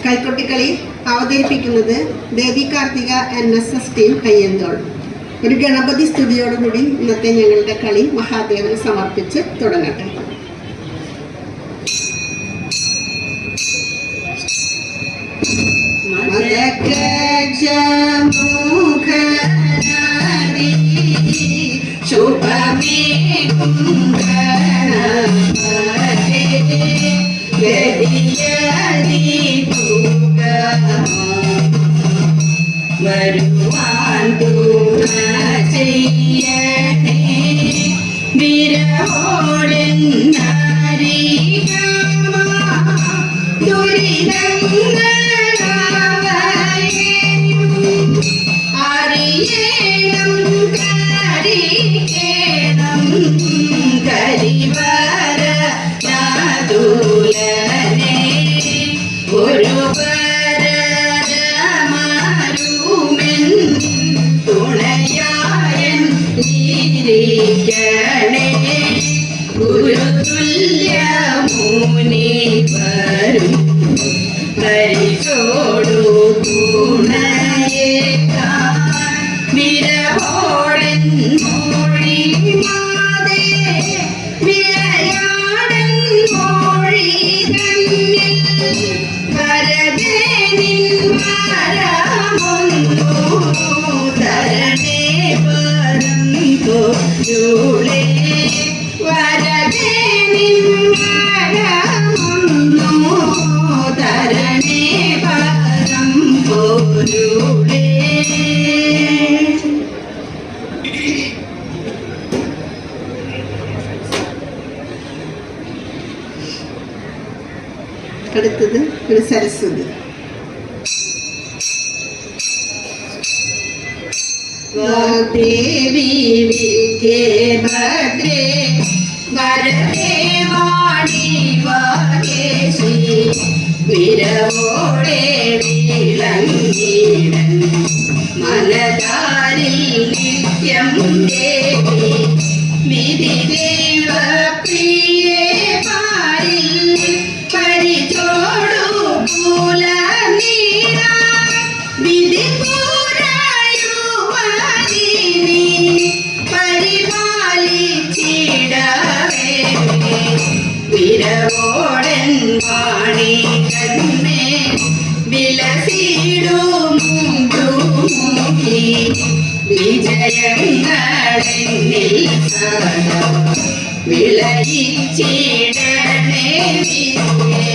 കൈക്കൊട്ടിക്കളി അവതരിപ്പിക്കുന്നത് ദേവി Karthika NSS team കയ്യന്തോൾ. ഒരു ഗണപതി സ്തുതിയോടുകൂടി ഇന്നത്തെ ഞങ്ങളുടെ കളി മഹാദേവന് സമർപ്പിച്ച് തുടങ്ങട്ടെ. വരുവാൻ തൂണ ചെയ്യണേ വിരവോടൻ ദുരിതങ്ങളാവയും അറിയണം കരിക്കണം കരിവര ചാതുലനെ ഒരു തുണയായൻ ഇരിക്കണേ ഗുരുതുല്യ മുനി വരും പരിചോടു തുണയേക്കാൻ വിരവോടൻ മൊഴി മാതേ വിളയാടൻ മൊഴി കണ്ണിൽ വരദേ നിൻ മരമൊന്നു തരണേ പരം പൊരുളേ വരദേ നിൻ മരമൊന്നു തരണേ പരം പൊരുളേ. അടുത്തത് ഒരു സരസ്വതി. വാഗ്ദേവി വിദ്യേ ഭദ്രേ വരദേ വാണി വാഗേശി വിരവോടെ വിളങ്ങിടൻ മനതാരിൽ നിത്യം ദേവി വിധിദേവ പ്രിയേ പാരിൽ പരിചോടു പൂല നീര വിധി വിരവോടൻ വാണി കന്മേ വിലസിടുമുഖി വിജയങ്ങളെന്നിൽ സദാ വിളയിച്ചിടണേ വിദ്യേ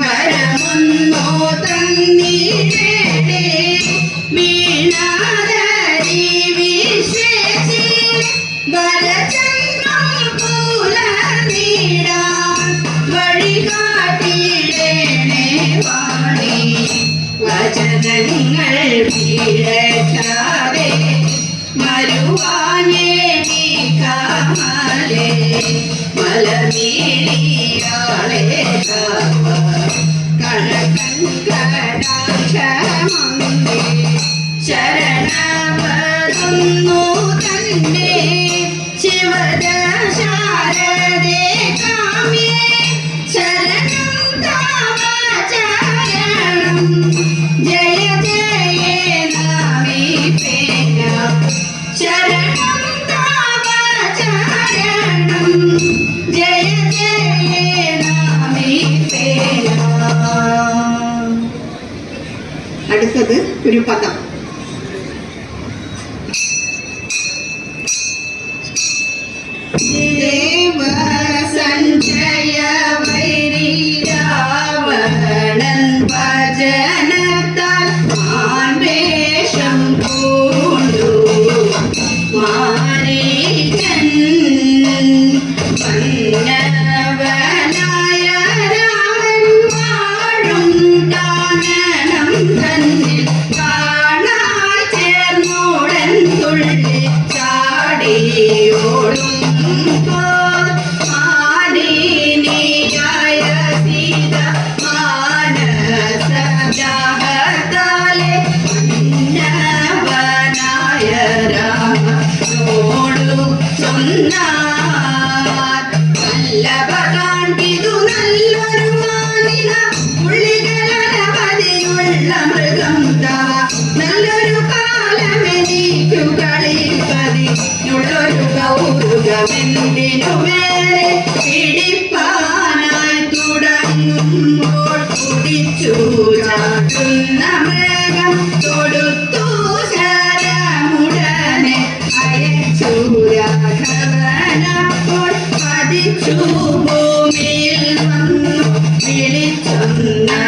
വരമൊന്നോ തന്നിടേ വീണാദരി വിശേഷി വരചന്ദ്രം പൂല നീടാൻ വഴികാട്ടിടണേ വാണി വചനങ്ങൾ വീഴാതെ മരുവാനേ കാമലേ മലമീഴിയാളെ കണക്കൻ കടാക്ഷമേ ശരണവരുന്നു തന്നെ ശിവദ ശാരദേ കാമ്യേ ശരണം താവ ചരണം ജയ ജയ നാമീപേന ശരണം താവ ചരണം ജയ ജയ നാമീപേന. അടുത്തത് ഒരു പദം. ദേവ സഞ്ജയ വൈരി രാവണൻ ഭജനത്താൽ മാൻവേഷം പൂണ്ടു മാരീചൻ വന്നവനായ രാമൻ വാഴും കാനനം തന്നിൽ കാണ എന്തിനു വേറെ പിടിപ്പാനായി തുടങ്ങുമ്പോൾ കുടിച്ചു ചാട്ടുന്ന മൃഗം തൊടുത്തു ശരമുടനെ അയച്ചു രാഘവനപ്പോൾ പതിച്ചു ഭൂമിയിൽ വന്നു വിളിച്ചൊന്നലറും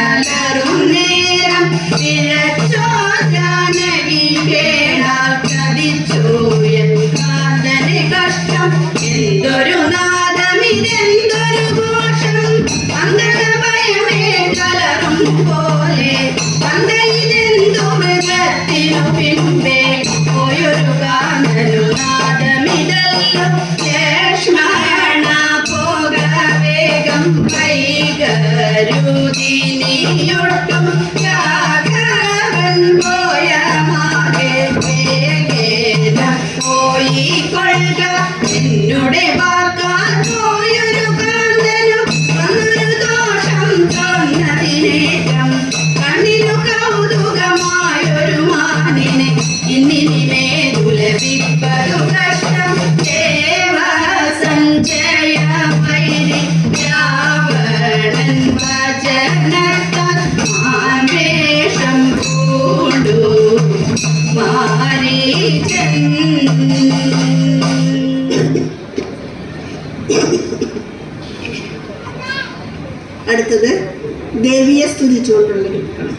നേരം തിരച്ചോ ജാനകി കേടാൽ ചതിച്ചു എൻ കാന്തന് കഷ്ടം എന്തൊരു നാദമിതെന്തൊരു ഘോഷം അന്തക ഭയമേ കലറും പോലെ അന്തയിതെന്തു മൃഗത്തിനു പിമ്പേ പോയൊരു കാന്തനു നാദമിതല്ലോ ലക്ഷ്മണ പോക വേഗം കൈകരുതിനിയൊട്ടും രാഘവൻ പോയ മാകെ വേഗേന പോയി കൊള്ളുക എന്നുടെ വാക്കാൽ പോയൊരു കാന്തനു വന്നൊരു ദോഷം തോന്നതിനേറ്റം കണ്ണിനു കൗതുകമായൊരു മാനിനെ ഇന്നിനിമേ ദുലഭിപ്പതു കഷ്ടം ദേവ സഞ്ജയ വൈരി രാവണൻ വചനത്താൽ മാൻവേഷം പൂണ്ടു മാരീചൻ. അടുത്തത് ദേവിയെ സ്തുതിച്ചുകൊണ്ടുള്ള ഗീതമാണ്.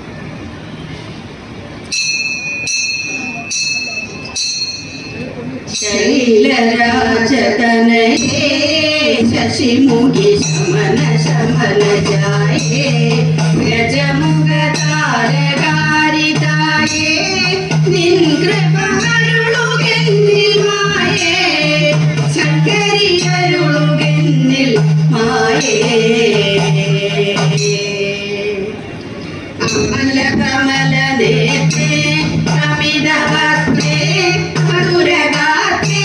ശൈലരാജതനയേ ശശിമുഖി ശമന ശമന ജായേ ഗജമുഖ താരകാരിതായേ നിൻ കൃപകളുകെന്നിൽ മായേ ശങ്കരിയരുളുകെന്നിൽ മായേ അമല കമല നേത്രേ കമിതവത്രേ മധുരഗാത്രേ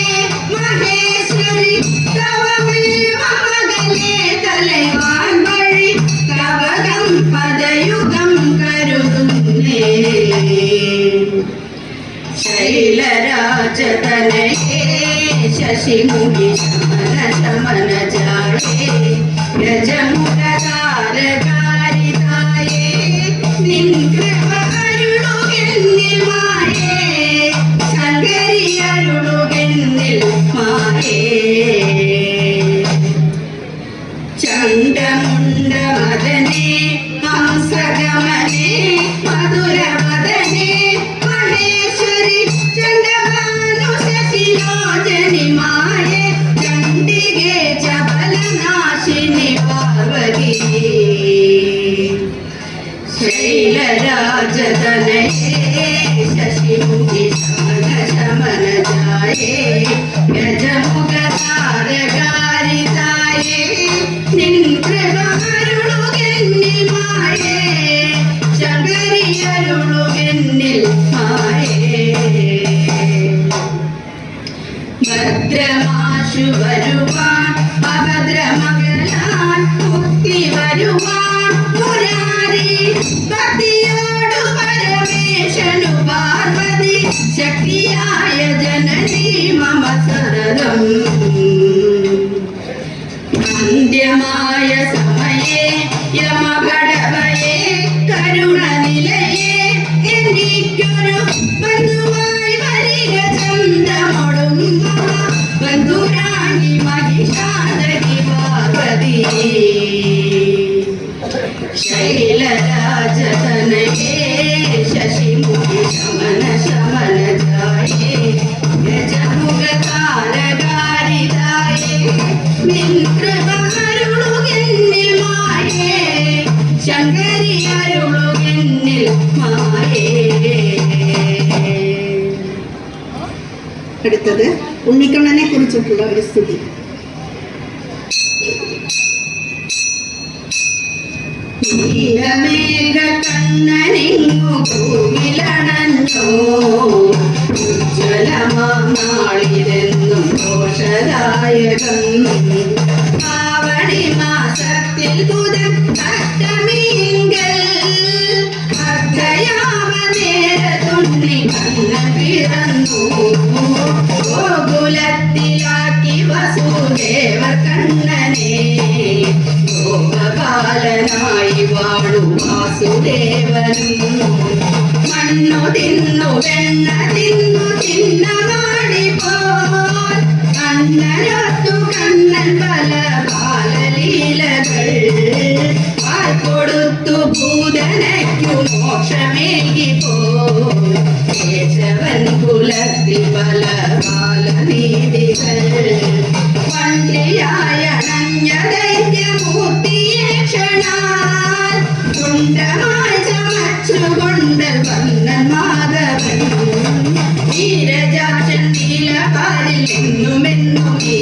മഹേശ്വരി തവമേവ മകലേ തലൈവാൻ വഴി കവകം പദയുഗം കരുതുന്നേ ശൈലരാജതനയേ ശശിമുഖി ശമന ശമന ജായേ ഗജമുഖ താരകാരിതായേ നിൻ കൃപകളുകെന്നിൽ മായേ ശങ്കരിയരുളുകെന്നിൽ മായേ ചണ്ഡമുണ്ട മദനേ ഹംസഗമനേ മധുരവദനേ മഹേശ്വരി ചണ്ഡഭാനു ശശിലോചനി മായേ ചണ്ഡികേ ചപലനാശിനി പാർവതി ശൈലരാജതനയേ ശശിമുഖി ശമന ശമന ജായേ ഗജമുഖ താരകാരിതായേ നിൻ കൃപകളുകെന്നിൽ മായേ ശങ്കരിയരുളുകെന്നിൽ മായേ ഭദ്രമാശു വരുവാൻ അഭദ്രമകലാൻ മുക്തി വരുവാൻ മുരാരി ഭക്തിയോടു പരമേശനു പാർവതി ശക്തിയായ ജനനീ മമ സരദം അന്ത്യമായ സമയേ യമഘടവയേ കരുണനിലയേ എനിക്കൊരു ബന്ധുവായി വരിക ചന്തമൊടും ബന്ധുരാണി മഹിഷാദരി പാർവതി ശൈലരാജതനയേ ശശിമുഖി ശമന ശമന ജായേ ഗജമുഖ താരകാരിതായേ നിൻ കൃപകളുകെന്നിൽ മായേ ശങ്കരിയരുളുകെന്നിൽ മായേ. അടുത്തത് ഉണ്ണിക്കണ്ണനെ കുറിച്ചിട്ടുള്ള ഒരു സ്തുതി. നീലമേഘ കണ്ണനിങ്ങു ഭൂമിലണഞ്ഞോ ഉജ്ജ്വലമാളിരെന്നും ദോഷദായകം ആവണി മാസത്തിൽ ബുധൻ അഷ്ടമിങ്കൽ അർദ്ധയാമ നേരത്തുണ്ണി കണ്ണൻ പിറന്നു ഗോകുലത്തിലാക്കി വസു വാഴു വാസുദേവനും മണ്ണു തിന്നു വെണ്ണ തിന്നു ചിന്നമാടി പോൽ കണ്ണനൊത്തു കണ്ണൻ പല ബാലലീലകൾ പാൽ കൊടുത്തു പൂതനയ്ക്കു മോക്ഷമേകി പോൽ കേശവൻ പുലർത്തി പല ബാലനീതികൾ വണ്ടിയായ അണഞ്ഞ ദൈത്യമൂർത്തിയെ ക്ഷണാൽ കുണ്ടമായി ചമച്ചുകൊണ്ട് വന്നൻ മാധവൻ നീരജാക്ഷൻ നീലപാലിൽ എന്നുമെന്നുമേ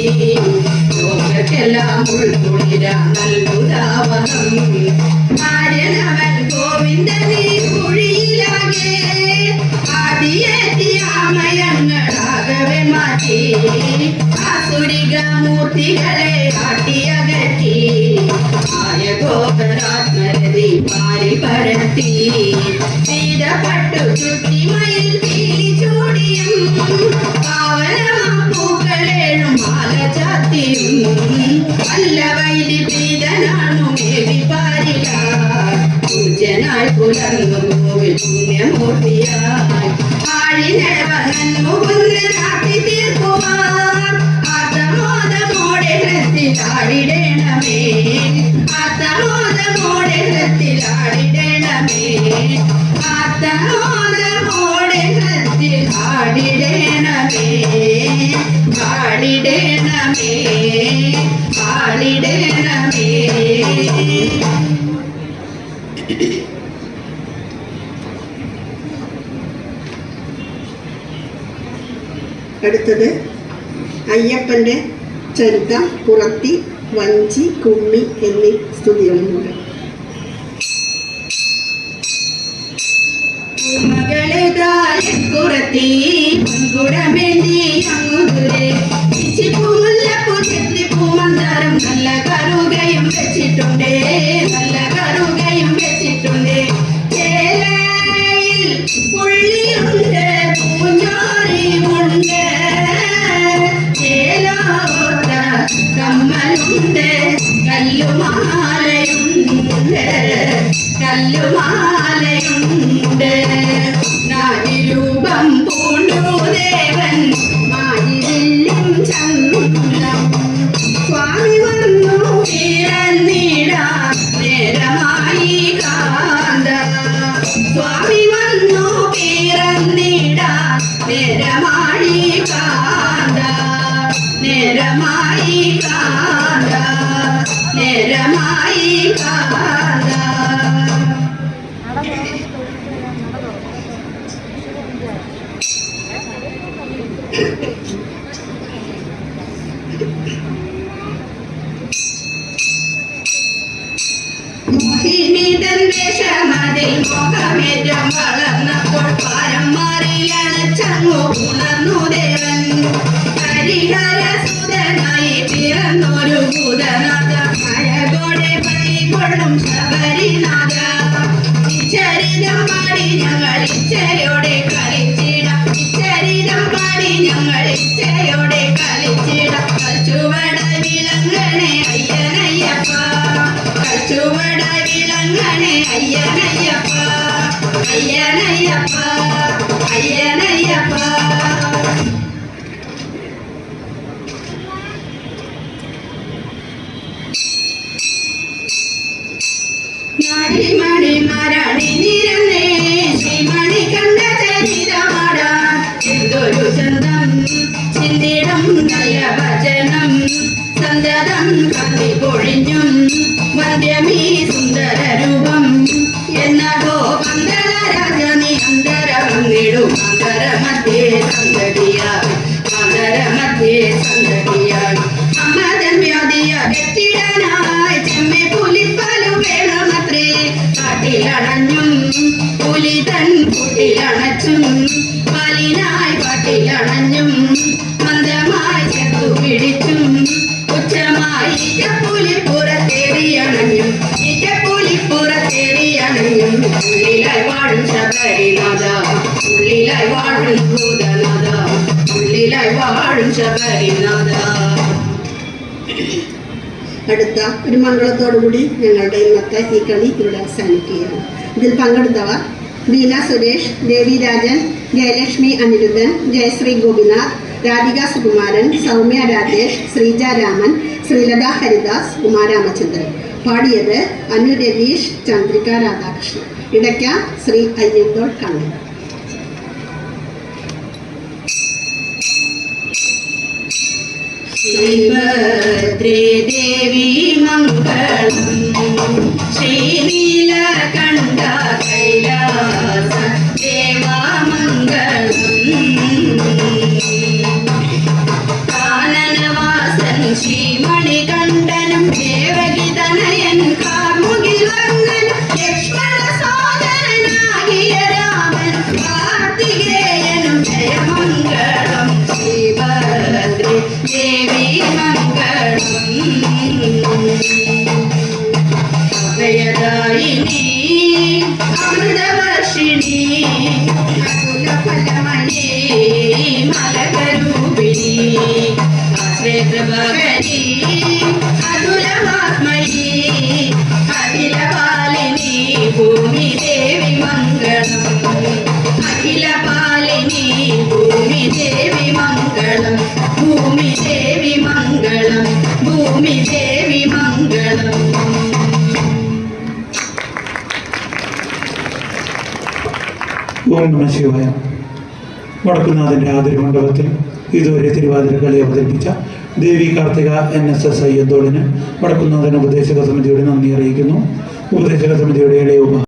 ലോകർക്കെല്ലാം ഉൾക്കുളിര നൽകുതാവഹം ആര്യനവൻ ഗോവിന്ദനെ കുഴിയിലാകെ ആദിയെത്തിയാമയങ്ങളാകവെ മാറ്റി ആസുരിക മൂർത്തികളെ കാട്ടിയകറ്റി ആയ ഗോപരാത്മരതി പാരി പരത്തി സീതപട്ടു ചുറ്റിമയിൽ പീലി ചൂടിയും പാവനമാപ്പൂക്കളേഴും മാല ചാത്തിയും അല്ല വൈലി പ്രീതനാണു മേവി പാരില പൂജനായി പുലർന്നു കോവിൽ പുണ്യമൂർത്തിയായി ആഴിനടവൻ മുകുന്ദനാട്ടി തീർക്കുവാൻ ആത്തമോദമോടെ ഹൃത്തിലാടിടേണമേ ആത്തമോദമോടെ ഹൃത്തിലാടിടേണമേ ആത്തമോദമോടെ ഹൃത്തിലാടിടേണമേ ആടിടേണമേ ആടിടേണമേ. അടുത്തത് അയ്യപ്പൻ്റെ ചരിതം, പുറത്തി, വഞ്ചി, കുമ്മി എന്നീ സ്തുതികളുമുണ്ട്. കുറത്തി കുടമേന്തി അങ്ങുദൂരെ പിച്ചിപ്പൂമുല്ലപ്പൂ ചെത്തിപ്പൂമന്താരം നല്ല കറുകയും വെച്ചിട്ടുണ്ടേ നല്ല കറുകയും വെച്ചിട്ടുണ്ടേ ചേലയിൽ പുള്ളിയുണ്ട് പൂഞ്ഞാറിയുണ്ട് ചേലോത്ത കമ്മലുണ്ട് കല്ലുമാലയുണ്ട് കല്ലുമാലയുണ്ട് നാദിരൂപം പൂണ്ടു ദേവൻ മാജില്ലും ചന്തം സ്വാമി വന്നു പിറന്നിടാൻ നേരമായി കാന്ത സ്വാമി വന്നു പിറന്നിടാൻ നേരമായി കാന്ത നേരമായി കാന്ത നേരമായി കാന്ത. മോഹിനിതൻ വേഷമതിൽ മോഹമേറ്റം വളർന്നപ്പോൾ പാരം മാറിയാണ് ചങ്ങു ഉണർന്നു ദേവൻ ഹരിഹരസുതനായി പിറന്നൊരു ഭൂതനാഥ അഴകോടെ പണികൊള്ളും ശബരിനാഥ ഇച്ചരിതം പാടി ഞങ്ങൾ ഇച്ചയോടെ കളിച്ചിടാം ഇച്ചരിതം പാടി ഞങ്ങൾ ഇച്ചയോടെ കളിച്ചിടാം കൽച്ചുവട വിളങ്ങണേ അയ്യനയ്യപ്പ കൽച്ചുവട വിളങ്ങണേ അയ്യനയ്യപ്പ അയ്യനയ്യപ്പ അയ്യനയ്യപ്പ. നാടിമണി മരണി നിരന്നേ ശ്രീമണി കണ്ട ചരിതമാടാൻ എന്തൊരു ചന്തം ചിന്തിടം നല്ല വചനം സന്തതം കത്തി പൊഴിഞ്ഞും വന്ധ്യമീ സുന്ദര രൂപം എന്നോ പന്തള രാജനി അന്തര വന്നിടും അന്തര മധ്യേ സന്തതിയായി അന്തര മധ്യേ സന്തതിയായി അമ്മതൻ വ്യാധിയ കെട്ടിടനായി ചെമ്മെ പുലിപ്പാലു വേണമത്രേ കാട്ടിലണഞ്ഞും പുലിതൻ കൂട്ടിലണച്ചും പാലിനായി കാട്ടിലണഞ്ഞും മന്ദമായി ചെത്തു പിടിച്ചും ഉച്ചമായി ഇറ്റപ്പുലിപ്പുറത്തേറിയണഞ്ഞും ഇറ്റപ്പുലിപ്പുറത്തേറിയണഞ്ഞും ഉള്ളിലായി വാഴും ശബരിനാഥ ഉള്ളിലായി വാഴും ഭൂതനാഥ ഉള്ളിലായി വാഴും ശബരിനാഥ. അടുത്ത ഒരു മംഗളത്തോടുകൂടി ഞങ്ങളുടെ ഇന്നത്തെ ഈ കളി ഇവിടെ അവസാനിക്കുകയാണ്. ഇതിൽ പങ്കെടുത്തവർ ബീന സുരേഷ്, ദേവി രാജൻ, ജയലക്ഷ്മി അനിരുദ്ധൻ, ജയശ്രീ ഗോപിനാഥ്, രാധിക സുകുമാരൻ, സൗമ്യ രാജേഷ്, ശ്രീജ രാമൻ, ശ്രീലത ഹരിദാസ്, ഉമാരാമചന്ദ്രൻ. പാടിയത് അനു രതീഷ്, ചന്ദ്രിക രാധാകൃഷ്ണൻ. ഇടയ്ക്ക ശ്രീ അയ്യന്തോൾ കണ്ണൻ. ശ്രീഭദ്രേ ദേവി മംഗളം, ശ്രീനീലകണ്ഠ കൈലാസ ദേവാമംഗളം, കാനനവാസൻ ശ്രീമണികണ്ഠനും ദേവകിതനയൻ കാർമുകിൽ വർണ്ണൻ ലക്ഷ്മണ സോദരനാകിയ രാമൻ കാർത്തികേയനും ജയമംഗളം. ശ്രീഭദ്രേ ദേവി മംഗളം, അഭയദായിനി അമൃതവർഷിണി അകുലഫലമണി മലകരൂപിണി ആശ്രയകൃപകരി അതുലവാത്മയി അഖിലപാലിനി ഭൂമി ദേവി മംഗളം. അഖിലപാലിനി ഭൂമി ദേവി മംഗളം. ഭൂമി ദേവി മംഗളം. ഭൂമി ദേവി മംഗളം. ഓം നമഃ ശിവായ. വടക്കുന്നാഥൻ്റെ ആതിരമണ്ഡപത്തിൽ ഇതുവരെ തിരുവാതിര കളി അവതരിപ്പിച്ച ദേവി കാർത്തിക NSS അയ്യന്തോളിന് വടക്കുന്നാഥൻ ഉപദേശക സമിതിയുടെ നന്ദി അറിയിക്കുന്നു. ഉപദേശക സമിതിയുടെ ഇളയ